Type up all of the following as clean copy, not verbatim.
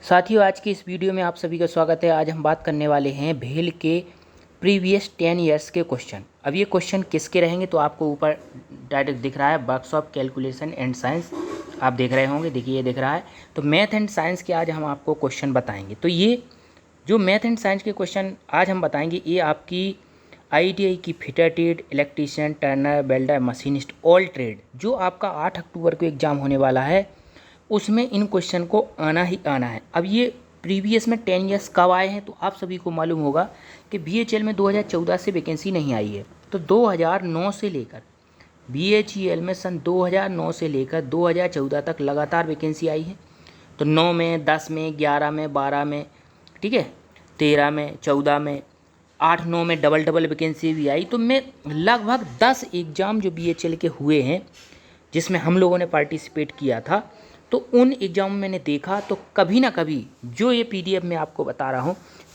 साथियों, आज की इस वीडियो में आप सभी का स्वागत है। आज हम बात करने वाले हैं भेल के प्रीवियस 10 ईयर्स के क्वेश्चन। अब ये क्वेश्चन किसके रहेंगे तो आपको ऊपर डायरेक्ट दिख रहा है, वर्कशॉप कैलकुलेशन एंड साइंस, आप देख रहे होंगे। देखिए ये दिख रहा है। तो मैथ एंड साइंस के आज हम आपको क्वेश्चन बताएंगे। तो ये जो मैथ एंड साइंस के क्वेश्चन आज हम बताएंगे, ये आपकी ITI की fitter trade, electrician, Turner, welder, machinist, all trade जो आपका 8 अक्टूबर को एग्ज़ाम होने वाला है, उसमें इन क्वेश्चन को आना ही आना है। अब ये प्रीवियस में 10 ईयर्स कब आए हैं तो आप सभी को मालूम होगा कि BHEL में 2014 से वैकेंसी नहीं आई है। तो 2009 से लेकर BHEL में सन 2009 से लेकर 2014 तक लगातार वैकेंसी आई है। तो 9 में, 10 में, 11 में, 12 में, ठीक है, 13 में, 14 में, 8-9 में डबल वैकेंसी भी आई। तो मैं लगभग 10 एग्ज़ाम जो BHEL के हुए हैं जिसमें हम लोगों ने पार्टिसिपेट किया था, तो उन एग्ज़ाम में मैंने देखा तो कभी ना कभी जो ये PDF में आपको बता रहा हूँ,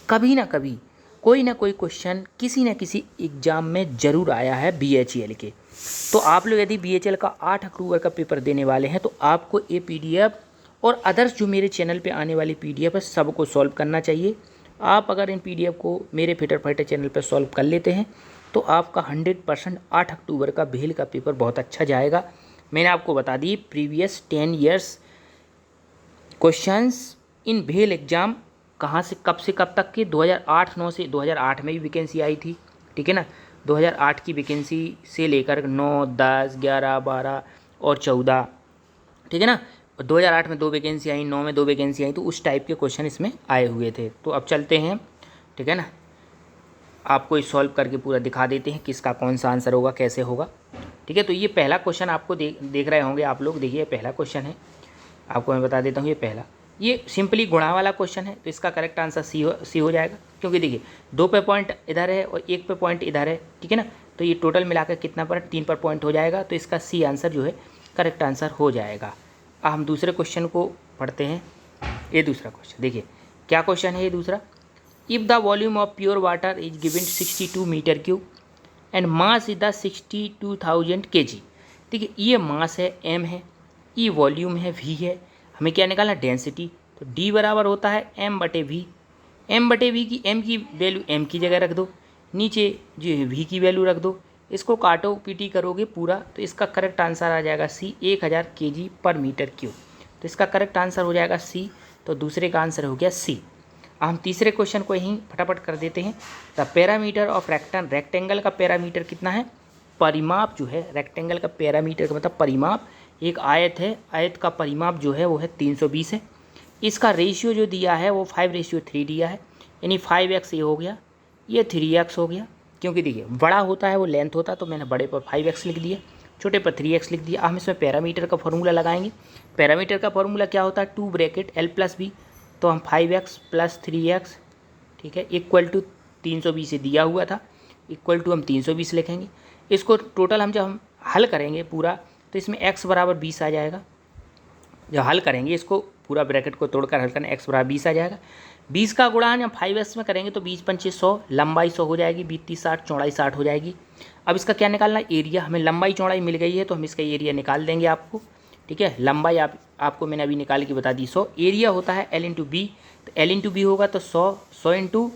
कभी ना कभी कोई ना कोई क्वेश्चन किसी न किसी एग्ज़ाम में ज़रूर आया है BHEL के। तो आप लोग यदि BHEL का 8 अक्टूबर का पेपर देने वाले हैं तो आपको ये PDF और अदर्स जो मेरे चैनल पे आने वाली PDF है सबको सॉल्व करना चाहिए। आप अगर इन PDF को मेरे फिटर फाइटर चैनल पर सॉल्व कर लेते हैं तो आपका 100% 8 अक्टूबर का भेल का पेपर बहुत अच्छा जाएगा। मैंने आपको बता the previous 10 years questions in भेल एग्ज़ाम कहाँ से कब तक के 2008-9 से 2008 में भी वैकेंसी आई थी, ठीक है ना। 2008 की वैकेंसी से लेकर 9, 10, 11, 12 और 14, ठीक है ना। 2008 में 2 वैकेंसी आई, 9 में 2 वैकेंसी आई, तो उस टाइप के क्वेश्चन इसमें आए हुए थे। तो अब चलते हैं, ठीक है ना, आपको इस सॉल्व करके पूरा दिखा देते हैं किसका कौन सा आंसर होगा, कैसे होगा, ठीक है। तो ये पहला क्वेश्चन आपको देख रहे होंगे आप लोग। देखिए पहला क्वेश्चन है, आपको मैं बता देता हूँ। ये पहला, ये सिंपली गुणा वाला क्वेश्चन है, तो इसका करेक्ट आंसर सी हो जाएगा, क्योंकि देखिए 2 पे पॉइंट इधर है और 1 पे पॉइंट इधर है, ठीक है ना। तो ये टोटल मिलाकर कितना पर 3 पर पॉइंट हो जाएगा, तो इसका सी आंसर जो है करेक्ट आंसर हो जाएगा। अब हम दूसरे क्वेश्चन को पढ़ते हैं। ये दूसरा क्वेश्चन देखिए क्या क्वेश्चन है। ये दूसरा, if the volume of pure water is given 62 metre cube and mass is the 62,000 kg। ठीक है, ये मास है m है, ये वॉल्यूम है v है, हमें क्या निकालना, डेंसिटी। तो d बराबर होता है m/v। m/v की m की वैल्यू m की जगह रख दो, नीचे जो है v की वैल्यू रख दो, इसको काटो पीटी करोगे पूरा, तो इसका करेक्ट आंसर आ जाएगा c, 1000 kg/m3। तो इसका करेक्ट आंसर हो जाएगा c। तो दूसरे का आंसर हो गया c। हम तीसरे क्वेश्चन को यहीं फटाफट कर देते हैं। द पैरामीटर ऑफ रेक्टेंगल का पैरामीटर कितना है, परिमाप जो है रेक्टेंगल का पैरामीटर का मतलब परिमाप, एक आयत है, आयत का परिमाप जो है वो है 320 है। इसका रेशियो जो दिया है वो 5:3 दिया है, यानी 5x ये हो गया, ये 3x हो गया। क्योंकि देखिए बड़ा होता है वो लेंथ होता है, तो मैंने बड़े पर 5x लिख दिया, छोटे पर 3x लिख दिया। हम इसमें पैरामीटर का फॉर्मूला लगाएंगे। पैरामीटर का फॉर्मूला क्या होता है, 2 L+B। तो हम 5x + 3x, ठीक है, इक्वल टू 320 से दिया हुआ था, इक्वल टू हम 320 लिखेंगे। इसको टोटल हम जब हम हल करेंगे पूरा, तो इसमें x बराबर 20 आ जाएगा। जब हल करेंगे इसको पूरा ब्रैकेट को तोड़कर हल करना, x बराबर 20 आ जाएगा। 20 का गुणा हम 5x में करेंगे तो 20 × 5 = 100, लंबाई 100 हो जाएगी, 20 × 30 = 60, चौड़ाई 60 हो जाएगी। अब इसका क्या निकालना, एरिया। हमें लंबाई चौड़ाई मिल गई है तो हम इसका एरिया निकाल देंगे आपको, ठीक है। लंबाई आपको मैंने अभी निकाल के बता दी 100, एरिया होता है L × B। तो L × B होगा तो 100 ×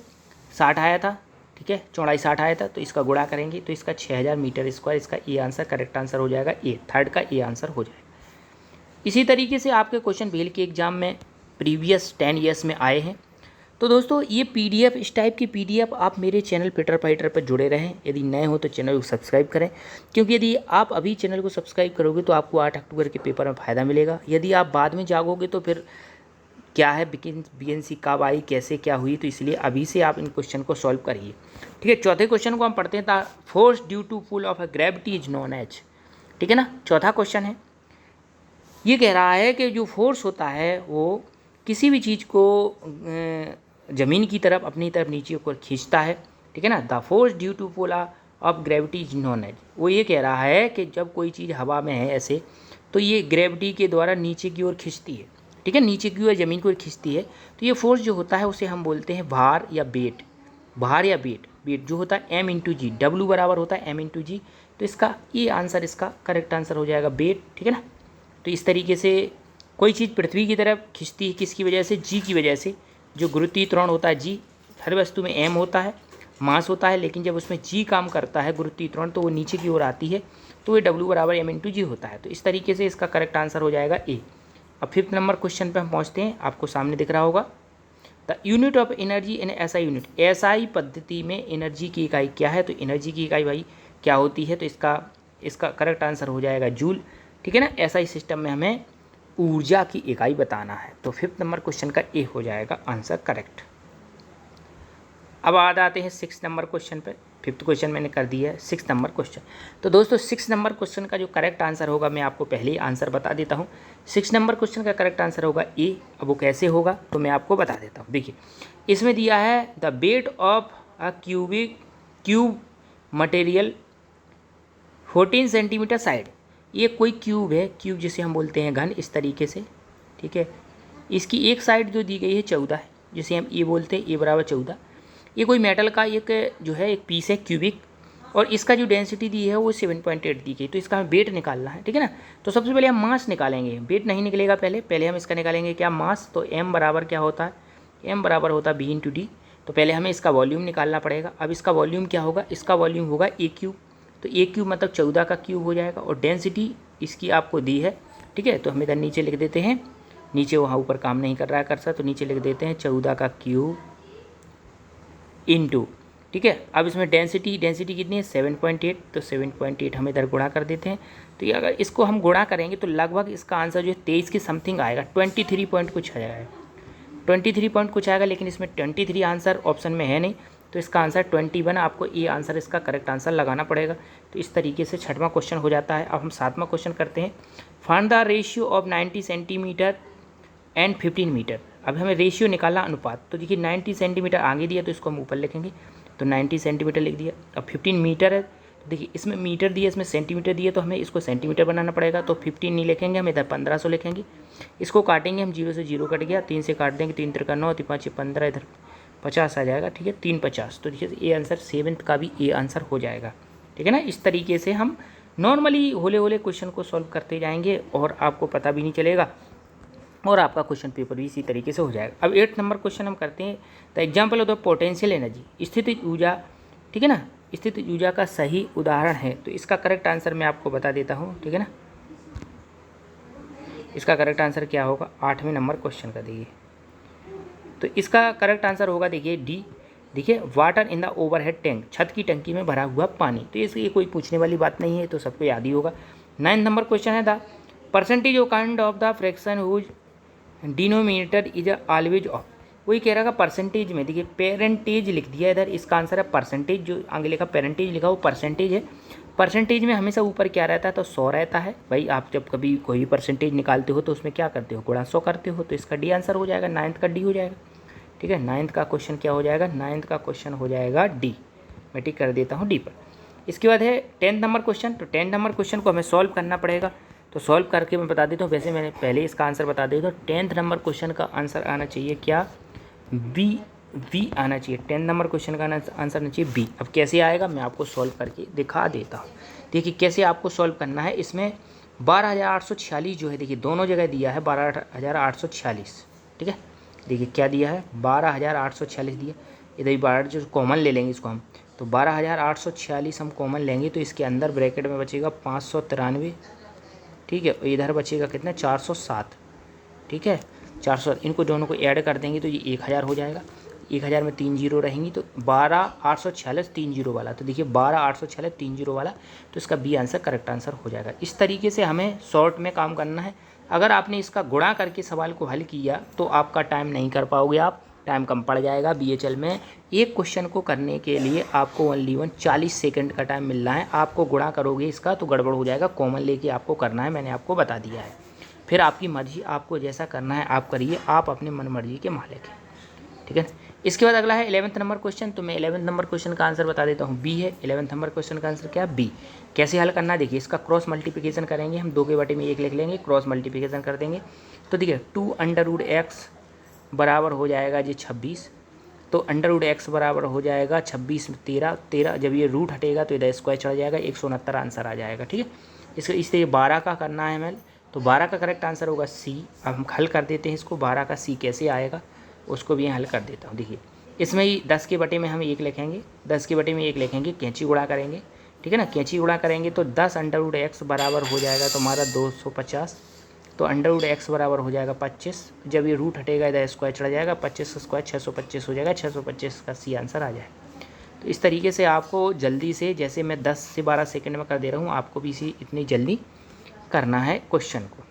60 आया था, ठीक है, चौड़ाई 60 आया था, तो इसका गुणा करेंगे तो इसका 6000 मीटर स्क्वायर, इसका ए आंसर करेक्ट आंसर हो जाएगा, ए थर्ड का ए आंसर हो जाएगा। इसी तरीके से आपके क्वेश्चन भेल के एग्जाम में प्रीवियस 10 ईयर्स में आए हैं। तो दोस्तों ये PDF, इस टाइप की PDF आप मेरे चैनल फिटर फाइटर पर जुड़े रहें। यदि नए हो तो चैनल को सब्सक्राइब करें, क्योंकि यदि आप अभी चैनल को सब्सक्राइब करोगे तो आपको 8 अक्टूबर के पेपर में फ़ायदा मिलेगा। यदि आप बाद में जागोगे तो फिर क्या है, वैकेंसी कब आई, कैसे क्या हुई, तो इसलिए अभी से आप इन क्वेश्चन को सॉल्व करिए, ठीक है। चौथे क्वेश्चन को हम पढ़ते हैं। The force due to pull of a gravity is known as, ठीक है ना। चौथा क्वेश्चन है, ये कह रहा है कि जो फोर्स होता है वो किसी भी चीज़ को ज़मीन की तरफ अपनी तरफ नीचे ऊपर खींचता है, ठीक है ना। The force due to pull of gravity is known as, वो ये कह रहा है कि जब कोई चीज़ हवा में है ऐसे, तो ये ग्रेविटी के द्वारा नीचे की ओर खींचती है, ठीक है, नीचे की ओर ज़मीन की ओर खींचती है। तो ये फोर्स जो होता है उसे हम बोलते हैं भार या वेट। भार या वेट जो होता है M × G, W बराबर होता है M × G। तो इसका ये आंसर, इसका करेक्ट आंसर हो जाएगा वेट, ठीक है ना। तो इस तरीके से कोई चीज़ पृथ्वी की तरफ खिंचती है किसकी वजह से, जी की वजह से। जो गुरुत्वीय त्वरण होता है जी, हर वस्तु में एम होता है, मास होता है, लेकिन जब उसमें जी काम करता है गुरुत्वीय त्वरण तो वो नीचे की ओर आती है, तो ये डब्ल्यू बराबर एम इंटू जी होता है। तो इस तरीके से इसका करेक्ट आंसर हो जाएगा ए। अब 5th नंबर क्वेश्चन पे हम पहुँचते हैं, आपको सामने दिख रहा होगा। The unit of energy in SI unit, SI पद्धति में एनर्जी की इकाई क्या है, तो एनर्जी की इकाई भाई क्या होती है, तो इसका करेक्ट आंसर हो जाएगा जूल। ठीक है ना, एसआई सिस्टम में हमें ऊर्जा की इकाई बताना है, तो 5th नंबर क्वेश्चन का ए हो जाएगा आंसर करेक्ट। अब आ जाते हैं 6th नंबर क्वेश्चन पे। 5th क्वेश्चन मैंने कर दिया है, 6th नंबर क्वेश्चन। तो दोस्तों 6th नंबर क्वेश्चन का जो करेक्ट आंसर होगा मैं आपको पहले ही आंसर बता देता हूँ। 6th नंबर क्वेश्चन का करेक्ट आंसर होगा ए। अब वो कैसे होगा तो मैं आपको बता देता हूँ। देखिए इसमें दिया है the weight of a cube material 14 centimetre side. ये कोई क्यूब है, क्यूब जिसे हम बोलते हैं घन, इस तरीके से। ठीक है, इसकी एक साइड जो दी गई है 14 है, जिसे हम ए बोलते हैं, ए बराबर 14। ये कोई मेटल का एक जो है एक पीस है क्यूबिक, और इसका जो डेंसिटी दी है वो 7.8 दी गई। तो इसका हमें वेट निकालना है, ठीक है ना। तो सबसे पहले हम मास निकालेंगे, वेट नहीं निकलेगा, पहले हम इसका निकालेंगे क्या, मास। तो एम बराबर क्या होता है, एम बराबर होता है बी इंटू डी। तो पहले हमें इसका वॉल्यूम निकालना पड़ेगा। अब इसका वॉल्यूम क्या होगा, इसका वॉल्यूम होगा ए क्यूब। तो ए क्यूब मतलब 14 का क्यूब हो जाएगा, और डेंसिटी इसकी आपको दी है। ठीक है, तो हम इधर नीचे लिख देते हैं, नीचे वहाँ ऊपर काम नहीं कर रहा है कर्सर, तो नीचे लिख देते हैं 14 का क्यूब इंटू। ठीक है, अब इसमें डेंसिटी कितनी है 7.8, तो 7.8 हम इधर गुणा कर देते हैं। तो ये अगर इसको हम गुणा करेंगे तो लगभग इसका आंसर जो है 23 के समथिंग आएगा, 23 पॉइंट कुछ आएगा, 23 पॉइंट कुछ आएगा। लेकिन इसमें 23 आंसर ऑप्शन में है नहीं, तो इसका आंसर 21, आपको ये आंसर इसका करेक्ट आंसर लगाना पड़ेगा। तो इस तरीके से 6वां क्वेश्चन हो जाता है। अब हम 7वां क्वेश्चन करते हैं। Find the ratio of 90 centimetre and 15 metre. अब हमें रेशियो निकालना, अनुपात। तो देखिए 90 सेंटीमीटर आगे दिया तो इसको हम ऊपर लिखेंगे, तो 90 सेंटीमीटर लिख दिया। अब 15 मीटर है, तो देखिए इसमें मीटर दिया, इसमें सेंटीमीटर दिया, तो हमें इसको सेंटीमीटर बनाना पड़ेगा। तो 15 नहीं लिखेंगे, हम इधर 1500 लिखेंगे। इसको काटेंगे हम, 0 से 0 कट गया, 3 से काट देंगे, 3 त्रिका 9, 5 15, इधर 50 आ जाएगा। ठीक है, 3 50। तो देखिए ये आंसर 7th का भी ए आंसर हो जाएगा। ठीक है ना, इस तरीके से हम नॉर्मली होले क्वेश्चन को सॉल्व करते जाएंगे और आपको पता भी नहीं चलेगा, और आपका क्वेश्चन पेपर भी इसी तरीके से हो जाएगा। अब 8th नंबर क्वेश्चन हम करते हैं। The example of the potential energy, स्थितिज ऊर्जा। ठीक है ना, स्थितिज ऊर्जा का सही उदाहरण है। तो इसका करेक्ट आंसर मैं आपको बता देता हूँ। ठीक है ना, इसका करेक्ट आंसर क्या होगा 8वें नंबर क्वेश्चन का, देखिए तो इसका करेक्ट आंसर होगा, देखिए डी। देखिए water in the overhead tank, छत की टंकी में भरा हुआ पानी। तो इसकी कोई पूछने वाली बात नहीं है, तो सबको याद ही होगा। 9th नंबर क्वेश्चन है the percentage of kind of the fraction whose denominator is always of. वही कह रहा था परसेंटेज में, देखिए पेरेंटेज लिख दिया इधर, इसका आंसर है परसेंटेज। जो आगे लिखा पेरेंटेज लिखा वो परसेंटेज है। परसेंटेज में हमेशा ऊपर क्या रहता है, तो 100 रहता है। भाई आप जब कभी कोई परसेंटेज निकालते हो तो उसमें क्या करते हो, गुणा 100 करते हो। तो इसका डी आंसर हो जाएगा, 9th का डी हो जाएगा। ठीक है, 9th का क्वेश्चन क्या हो जाएगा, 9th का क्वेश्चन हो जाएगा डी। मैं टिक कर देता हूँ डी पर। इसके बाद है 10th नंबर क्वेश्चन। तो 10th नंबर क्वेश्चन को हमें सॉल्व करना पड़ेगा, तो सॉल्व करके मैं बता देता हूँ। वैसे मैंने पहले इसका आंसर बता दिया। तो 10th नंबर क्वेश्चन का आंसर आना चाहिए क्या, बी आना चाहिए। 10th नंबर क्वेश्चन का आंसर आना चाहिए बी। अब कैसे आएगा मैं आपको सॉल्व करके दिखा देता हूँ। देखिए कैसे आपको सॉल्व करना है। इसमें 12,846 जो है, देखिए दोनों जगह दिया है 12,846। ठीक है, देखिए क्या दिया है 12,846 दिया। इधर 12 जो कॉमन ले लेंगे इसको हम, तो 12,846 हम कॉमन लेंगे, तो इसके अंदर ब्रैकेट में बचेगा 593। ठीक है, और इधर बचेगा कितना 407। ठीक है, 400, इनको दोनों को ऐड कर देंगे तो ये 1000 हो जाएगा। 1000 में 3 जीरो रहेंगी, तो 12,846 3 जीरो वाला। तो देखिए 12,846 3 जीरो वाला, तो इसका बी आंसर करेक्ट आंसर हो जाएगा। इस तरीके से हमें शॉर्ट में काम करना है। अगर आपने इसका गुणा करके सवाल को हल किया तो आपका टाइम नहीं कर पाओगे, आप टाइम कम पड़ जाएगा। BHL में एक क्वेश्चन को करने के लिए आपको ओनली 40 सेकंड का टाइम मिल रहा है। आपको गुणा करोगे इसका तो गड़बड़ हो जाएगा, कॉमन लेके आपको करना है, मैंने आपको बता दिया है। फिर आपकी मर्जी, आपको जैसा करना है आप करिए, आप अपने मन मर्जी के मालिक हैं। ठीक है, इसके बाद अगला है 11th नंबर क्वेश्चन। तो मैं 11th नंबर क्वेश्चन का आंसर बता देता हूँ, बी है। 11th नंबर क्वेश्चन का आंसर क्या है, बी। कैसे हल करना है, देखिए इसका क्रॉस मल्टीप्लिकेशन करेंगे हम, 2 के बटे में 1 लिख लेंगे, क्रॉस मल्टीप्लिकेशन कर देंगे। तो देखिए 2√x बराबर हो जाएगा जी 26। तो √x बराबर हो जाएगा 26 में 13, जब ये रूट हटेगा तो इधर स्क्वायर चढ़ जाएगा, 169 आंसर आ जाएगा। ठीक है, इसके इससे 12 का करना है हमें, तो 12 का करेक्ट आंसर होगा सी। अब हम हल कर देते हैं इसको, 12 का सी कैसे आएगा उसको भी हल कर देता हूँ। देखिए इसमें ही 10 के बटे में हम 1 लिखेंगे, 10 के बटे में 1 लिखेंगे, कैंची गुणा करेंगे, ठीक है ना। कैंची गुणा करेंगे तो 10 अंडर एक्स बराबर हो जाएगा तो हमारा 250, तो अंडर एक्स बराबर हो जाएगा 25। जब ये रूट हटेगा इधर स्क्वायर चढ़ जाएगा, 25 स्क्वायर 625 हो जाएगा, 625 का सी आंसर आ जाएगा। तो इस तरीके से आपको जल्दी से, जैसे मैं 10 से 12 सेकंड में कर दे रहा हूँ, आपको भी इसी इतनी जल्दी करना है क्वेश्चन को।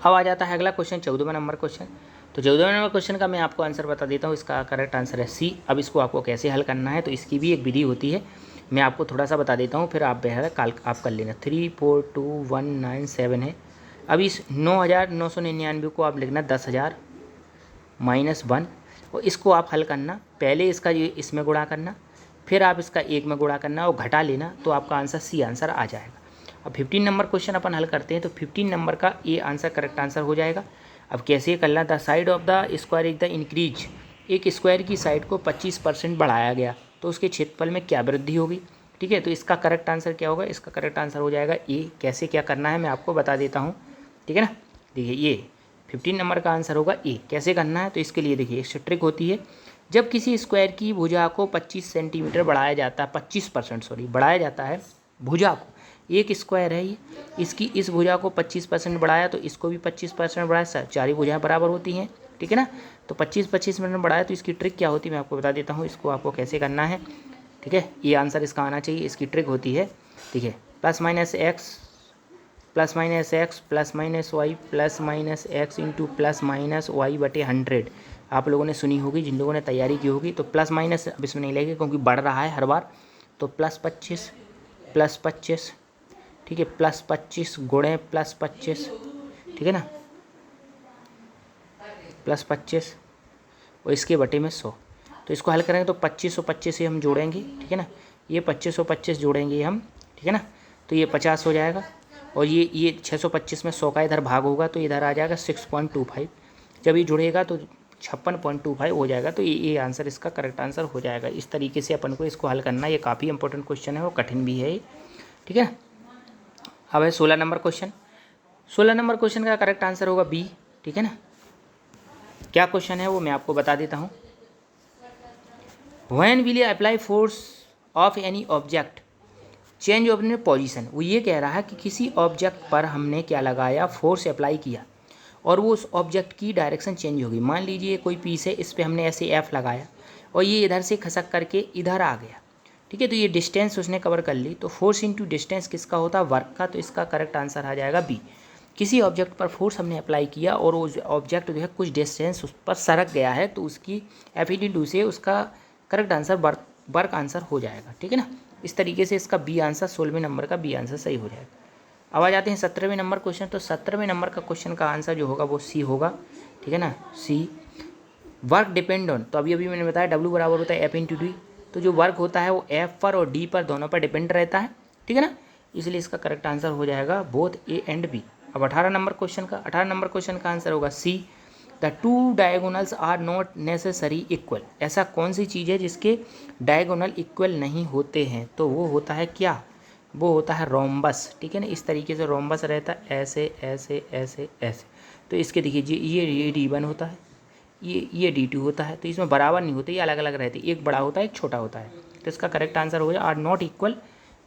अब आ जाता है अगला क्वेश्चन, 14वां नंबर क्वेश्चन। तो 14वां नंबर क्वेश्चन का मैं आपको आंसर बता देता हूँ। इसका करेक्ट आंसर है सी। अब इसको आपको कैसे हल करना है तो इसकी भी एक विधि होती है, मैं आपको थोड़ा सा बता देता हूँ, फिर आप बेहतर कल आप कर लेना। 342197 है। अब इस 9999 को आप लिखना 10,000 -1, और इसको आप हल करना। पहले इसका ये इसमें गुणा करना, फिर आप इसका 1 में गुणा करना और घटा लेना, तो आपका आंसर सी आंसर आ जाएगा। अब 15 नंबर क्वेश्चन अपन हल करते हैं, तो 15 नंबर का ए आंसर करेक्ट आंसर हो जाएगा। अब कैसे करना, the side of the square is the increase. एक स्क्वायर की साइड को 25% बढ़ाया गया तो उसके क्षेत्रफल में क्या वृद्धि होगी, ठीक है। तो इसका करेक्ट आंसर क्या होगा, इसका करेक्ट आंसर हो जाएगा ए। कैसे क्या करना है मैं आपको बता देता हूँ, ठीक है ना। देखिए ये 15 नंबर का आंसर होगा ए। कैसे करना है तो इसके लिए देखिए एक ट्रिक होती है। जब किसी स्क्वायर की भुजा को 25 सेंटीमीटर बढ़ाया जाता है, 25% सॉरी बढ़ाया जाता है भुजा को, एक स्क्वायर है ये, इसकी इस भुजा को 25% बढ़ाया तो इसको भी 25% बढ़ाया, चारों भुजाएं बराबर होती हैं, ठीक है ना। तो 25% बढ़ाया तो इसकी ट्रिक क्या होती है मैं आपको बता देता हूँ, इसको आपको कैसे करना है, ठीक है। ये आंसर इसका आना चाहिए। इसकी ट्रिक होती है, ठीक है, plus minus X plus minus Y plus minus X into plus minus Y बटे 100। आप लोगों ने सुनी होगी जिन लोगों ने तैयारी की होगी। तो प्लस माइनस अब इसमें नहीं लगेगा क्योंकि बढ़ रहा है हर बार। तो +25 ठीक है, +25 गुणे +25, ठीक है ना, +25 और इसके बटे में 100। तो इसको हल करेंगे तो 2525 से हम जोड़ेंगे, ठीक है ना, ये 2525 जोड़ेंगे हम, ठीक है ना, तो ये 50 हो जाएगा। और ये 625 में 100 का इधर भाग होगा तो इधर आ जाएगा 6.25। जब ये जुड़ेगा तो 56.25 हो जाएगा। तो ये आंसर इसका करेक्ट आंसर हो जाएगा। इस तरीके से अपन को इसको हल करना है। ये काफ़ी इंपॉर्टेंट क्वेश्चन है और कठिन भी है, ठीक है। अब है 16 नंबर क्वेश्चन। 16 नंबर क्वेश्चन का करेक्ट आंसर होगा बी, ठीक है ना। क्या क्वेश्चन है वो मैं आपको बता देता हूँ। When will you apply force of any object change of position. वो ये कह रहा है कि किसी ऑब्जेक्ट पर हमने क्या लगाया, फोर्स अप्लाई किया और वो उस ऑब्जेक्ट की डायरेक्शन चेंज होगी। मान लीजिए कोई पीस है, इस पर हमने ऐसे एफ लगाया और ये इधर से खसक करके इधर आ गया, ठीक है। तो ये डिस्टेंस उसने कवर कर ली। तो फोर्स इंटू डिस्टेंस किसका होता है, वर्क का। तो इसका करेक्ट आंसर आ जाएगा बी। किसी ऑब्जेक्ट पर फोर्स हमने अप्लाई किया और उस ऑब्जेक्ट जो है कुछ डिस्टेंस उस पर सरक गया है तो उसकी एफ से उसका करेक्ट आंसर वर्क आंसर हो जाएगा, ठीक है ना। इस तरीके से इसका बी आंसर 16वें नंबर का बी आंसर सही हो जाएगा। अब आ जाते हैं 17वें नंबर क्वेश्चन। तो 17वें नंबर का क्वेश्चन का आंसर जो होगा वो सी होगा, ठीक है ना, सी। वर्क डिपेंड ऑन, तो अभी मैंने बताया डब्ल्यू बराबर होता है F/D। तो जो वर्क होता है वो एफ पर और डी पर दोनों पर डिपेंड रहता है, ठीक है ना। इसलिए इसका करेक्ट आंसर हो जाएगा बोथ ए एंड बी। अब 18 नंबर क्वेश्चन का आंसर होगा C. The two diagonals are not necessary equal. ऐसा कौन सी चीज़ है जिसके डायगोनल इक्वल नहीं होते हैं, तो वो होता है क्या, वो होता है रोम्बस, ठीक है ना। इस तरीके से रोम्बस रहता है, ऐसे ऐसे ऐसे ऐसे। तो इसके देखिए ये D1 होता है, ये D2 होता है। तो इसमें बराबर नहीं होते, ये अलग अलग रहते, एक बड़ा होता है एक छोटा होता है। तो इसका करेक्ट आंसर हो जाए आर नॉट इक्वल।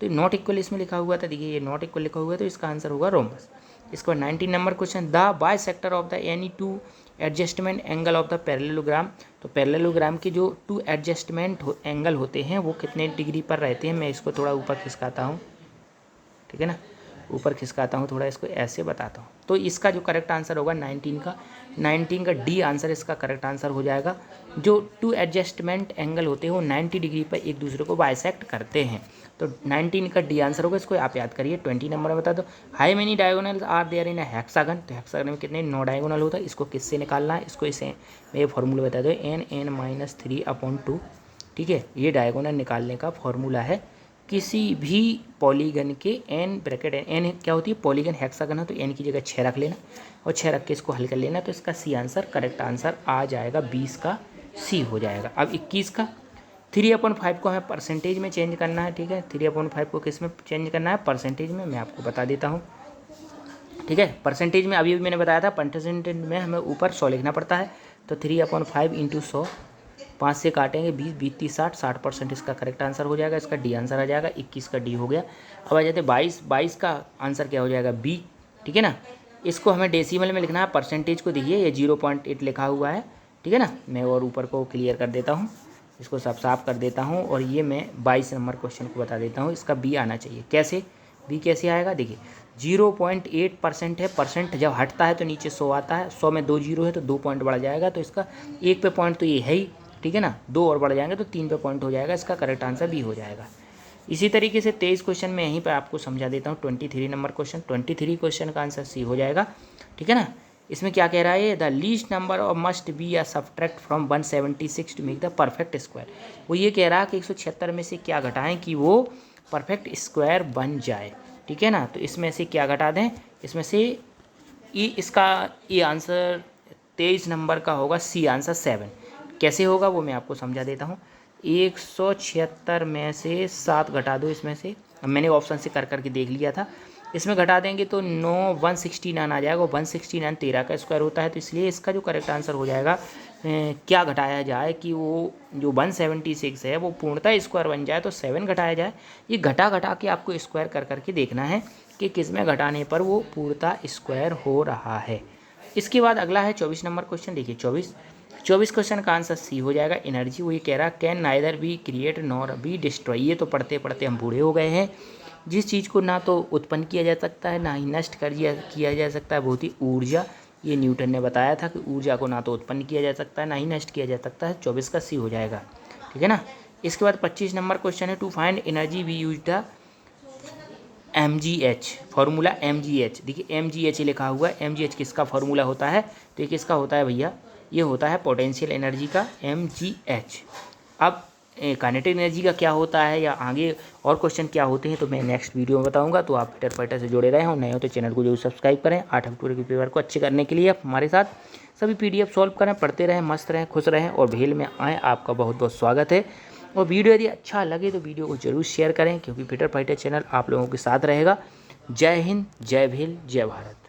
तो नॉट इक्वल इसमें लिखा हुआ था, देखिए ये नॉट इक्वल लिखा हुआ है, तो इसका आंसर होगा रोम्बस। इसके बाद 19 number question, the by sector of the any two adjustment angle of the parallelogram. तो पैरेललोग्राम के जो टू एडजस्टमेंट एंगल होते हैं वो कितने डिग्री पर रहते हैं। मैं इसको थोड़ा ऊपर खिसकाता हूँ, ठीक है ना, ऊपर खिसकाता हूँ थोड़ा, इसको ऐसे बताता हूँ। तो इसका जो करेक्ट आंसर होगा 19 का डी आंसर इसका करेक्ट आंसर हो जाएगा। जो टू एडजस्टमेंट एंगल होते हैं वो 90 डिग्री पर एक दूसरे को बाइसेक्ट करते हैं। तो 19 का डी आंसर होगा, इसको आप याद करिए। 20 नंबर में बता दो, how many diagonals are there in a hexagon. तो हेक्सागन में कितने 9 डायगोनल होता है। इसको किससे निकालना है, इसको इसे मैं ये फार्मूला बता दो, n(-3/2), ठीक है। ये डायगोनल निकालने का फॉर्मूला है किसी भी पॉलीगन के n ब्रैकेट n क्या होती है, पॉलीगन हेक्सागन है तो n की जगह 6 रख लेना और 6 रख के इसको हल कर लेना। तो इसका सी आंसर करेक्ट आंसर आ जाएगा, 20 का सी हो जाएगा। अब 21 का 3/5 को हमें परसेंटेज में चेंज करना है, ठीक है। 3/5 को किस में चेंज करना है, परसेंटेज में। मैं आपको बता देता हूँ ठीक है। परसेंटेज में अभी मैंने बताया था, परसेंटेज में हमें ऊपर 100 लिखना पड़ता है। तो 3/5 इंटू 100, 5 से काटेंगे 20, 20 30 60, 60% इसका करेक्ट आंसर हो जाएगा। इसका डी आंसर आ जाएगा, 21 का डी हो गया। अब आ जाते 22, 22 का आंसर क्या हो जाएगा, बी। ठीक है ना। इसको हमें डेसिमल में लिखना है। परसेंटेज को देखिए ये 0.8 लिखा हुआ है। ठीक है ना। मैं और ऊपर को क्लियर कर देता हूँ, इसको सब साफ कर देता हूँ। और ये मैं 22 नंबर क्वेश्चन को बता देता हूँ। इसका बी आना चाहिए। कैसे बी कैसे आएगा, देखिए 0.8% है। परसेंट जब हटता है तो नीचे 100 आता है। 100 में 2 जीरो है तो 2 पॉइंट बढ़ जाएगा। तो इसका 1 पे पॉइंट तो ये है ही, ठीक है ना। 2 और बढ़ जाएंगे तो 3 पे पॉइंट हो जाएगा। इसका करेक्ट आंसर बी हो जाएगा। इसी तरीके से 23 क्वेश्चन में यहीं पर आपको समझा देता हूँ। 23 नंबर क्वेश्चन, 23 क्वेश्चन का आंसर सी हो जाएगा। ठीक है ना। इसमें क्या कह रहा है, the least number of must be या subtract from 176 to make the perfect square. वो ये कह रहा है कि 176 में से क्या घटाएं कि वो परफेक्ट स्क्वायर बन जाए। ठीक है ना। तो इसमें से क्या घटा दें, इसमें से इसका ये आंसर 23 नंबर का होगा सी आंसर 7। कैसे होगा वो मैं आपको समझा देता हूँ। 176 में से 7 घटा दो इसमें से। अब मैंने ऑप्शन से कर करके देख लिया था। इसमें घटा देंगे तो 169 आ जाएगा। 169 13 का स्क्वायर होता है। तो इसलिए इसका जो करेक्ट आंसर हो जाएगा, क्या घटाया जाए कि वो जो 176 है वो पूर्णतः स्क्वायर बन जाए। तो 7 घटाया जाए। ये घटा के आपको स्क्वायर कर करके देखना है कि किस में घटाने पर वो पूर्णतः स्क्वायर हो रहा है। इसके बाद अगला है 24 नंबर क्वेश्चन। देखिए 24 क्वेश्चन का आंसर सी हो जाएगा, एनर्जी। वो ये कह रहा है can neither be create nor be destroy. ये तो पढ़ते पढ़ते हम बूढ़े हो गए हैं। जिस चीज़ को ना तो उत्पन्न किया जा सकता है ना ही नष्ट किया जा सकता है, बहुत ही ऊर्जा। ये न्यूटन ने बताया था कि ऊर्जा को ना तो उत्पन्न किया जा सकता है ना ही नष्ट किया जा सकता है। 24 का सी हो जाएगा। ठीक है ना। इसके बाद 25 नंबर क्वेश्चन है, to find energy we use the MgH, formula MgH। देखिए MgH लिखा हुआ है। MgH किसका फार्मूला होता है, तो ये किसका होता है भैया, ये होता है पोटेंशियल एनर्जी का MgH। अब काइनेटिक एनर्जी का क्या होता है या आगे और क्वेश्चन क्या होते हैं तो मैं नेक्स्ट वीडियो में बताऊंगा। तो आप पीटर फाइटर से जुड़े रहे हो, नए हो तो चैनल को जरूर सब्सक्राइब करें। 8 अक्टूबर के पेपर को अच्छे करने के लिए आप हमारे साथ सभी PDF सॉल्व करें, पढ़ते रहें, मस्त रहें, खुश रहें और भेल में आएँ। आपका बहुत बहुत स्वागत है। और वीडियो यदि अच्छा लगे तो वीडियो को जरूर शेयर करें, क्योंकि पीटर फाइटर चैनल आप लोगों के साथ रहेगा। जय हिंद, जय भील, जय भारत।